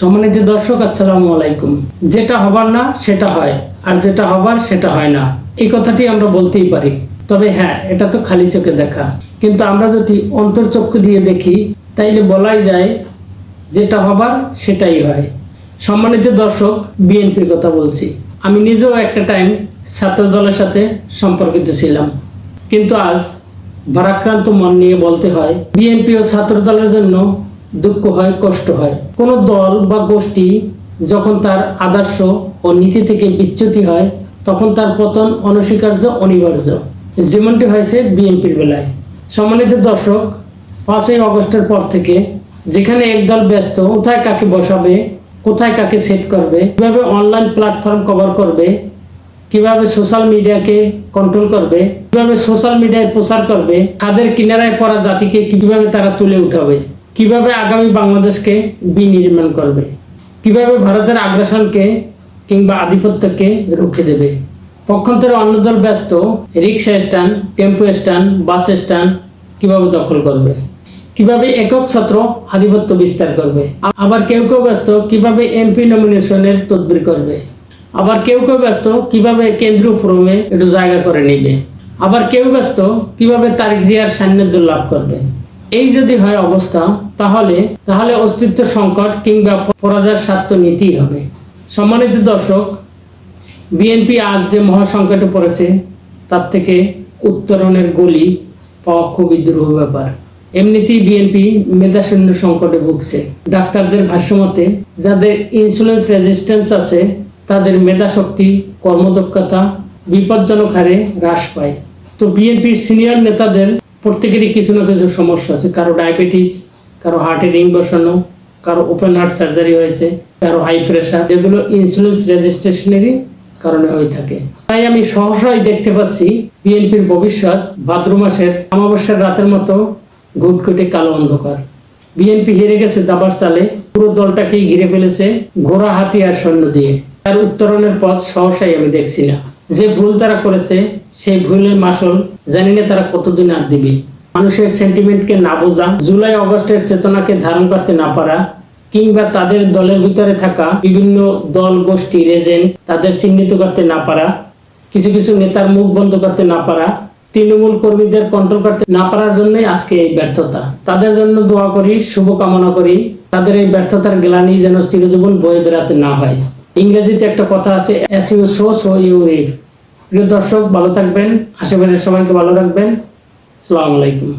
সম্মানিত দর্শক, আসসালামু আলাইকুম। যেটা হবার না সেটা হয়, আর যেটা হবার সেটা হয় না, এই কথাটি আমরা বলতেই পারি। তবে হ্যাঁ, এটা তো খালি চোখে দেখা, কিন্তু আমরা যদি অন্তর্চক্ষু দিয়ে দেখি তাইলে বলাই যায় যেটা হবার সেটাই হয়। সম্মানিত দর্শক, বিএনপির কথা বলছি। আমি নিজেও একটা টাইম ছাত্র দলের সাথে সম্পর্কিত ছিলাম, কিন্তু আজ ভারাক্রান্ত মন নিয়ে বলতে হয় বিএনপি ও ছাত্র দলের জন্য দুঃখ হয়, কষ্ট হয়। কোনো দল বা গোষ্ঠী যখন তার আদর্শ ও নীতি থেকে বিচ্যুতি হয় তখন তার পতন অনস্বীকার্য, অনিবার্য। যেমনটি হয়েছে বিএনপির বেলায়। সম্মানিত দর্শক, 5ই আগস্টের পর থেকে যেখানে একদল ব্যস্ত কোথায় কাকে বসাবে, কোথায় কাকে সেট করবে, কিভাবে অনলাইন প্ল্যাটফর্ম কভার করবে, কিভাবে সোশ্যাল মিডিয়াকে কন্ট্রোল করবে, কিভাবে সোশ্যাল মিডিয়ায় প্রচার করবে, তাদের কিনারায় পড়া জাতিকে কিভাবে তারা তুলে উঠাবে, কিভাবে আগামী বাংলাদেশকে বিনির্মাণ করবে, কিভাবে ভারতের আগ্রাসনকে কিংবা আধিপত্যকে রুখে দেবে। পক্ষান্তরে অন্য দল ব্যস্ত rickshaw stand, tempo stand, bus stand কিভাবে দখল করবে, কিভাবে একক ছাত্র আধিপত্য বিস্তার করবে। আবার কেউ কেউ ব্যস্ত কিভাবে এমপি নমিনেশনের তদবির করবে। আবার কেউ কেউ ব্যস্ত কিভাবে কেন্দ্রীয় ফোরামে একটু জায়গা করে নেবে। আবার কেউ ব্যস্ত কিভাবে তারেক জিয়ার সান্নিধ্য লাভ করবে। এই যদি হয় অবস্থা, তাহলে অস্তিত্ব সংকট কিংবা পরাজয়ের স্বার্থ নীতি হবে। সম্মানিত দর্শক, বিএনপি আজ যে মহাসংকটে পড়েছে তার থেকে উত্তরণের গলি পাওয়া খুবই দুরূহ ব্যাপার। এমনিতেই বিএনপি মেধাশূন্য সংকটে ভুগছে। ডাক্তারদের ভাষ্যমতে যাদের ইনসুলেন্স রেজিস্ট্যান্স আছে তাদের মেধাশক্তি, কর্মদক্ষতা বিপজ্জনক হারে হ্রাস পায়। তো বিএনপির সিনিয়র নেতাদের প্রত্যেকেরই কিছু না কিছু সমস্যা আছে। কারো ডায়াবেটিস, কারো হার্টে রিং বসানো, কারো ওপেন হার্ট সার্জারি হয়েছে, কারো হাই প্রেশার, যেগুলো ইনসুলেন্স রেজিস্ট্রেশনেরই কারণে হয়ে থাকে। তাই আমি সহসাই দেখতে পাচ্ছি বিএনপির ভবিষ্যৎ ভাদ্র মাসের অমাবস্যার রাতের মতো ঘুটঘুটে কালো অন্ধকার। বিএনপি হেরে গেছে দাবার চালে, পুরো দলটাকেই ঘিরে ফেলেছে ঘোড়া, হাতি আর সৈন্য দিয়ে। তার উত্তরণের পথ সহসাই আমি দেখছি না। যে ভুল তারা করেছে সেই ভুলের মাসুল জানি না তারা কতদিন আর দিবে। মানুষের সেন্টিমেন্টকে না বোঝা, জুলাই আগস্টের চেতনাকে ধারণ করতে না পারা, কিংবা তাদের দলের ভিতরে থাকা বিভিন্ন দল, গোষ্ঠী, এজেন্ট তাদের চিহ্নিত করতে না পারা, কিছু কিছু নেতার মুখ বন্ধ করতে না পারা, তৃণমূল কর্মীদের কন্ট্রোল করতে না পারার জন্যই আজকে এই ব্যর্থতা। তাদের জন্য দোয়া করি, শুভকামনা করি, তাদের এই ব্যর্থতার গ্লানি যেন চিরজীবন বয়ে বেড়াতে না হয়। ইংরেজিতে একটা কথা আছে, as you sow so you reap। প্রিয় দর্শক, ভালো থাকবেন, আশেপাশের সবাইকে ভালো রাখবেন। আসসালামু আলাইকুম।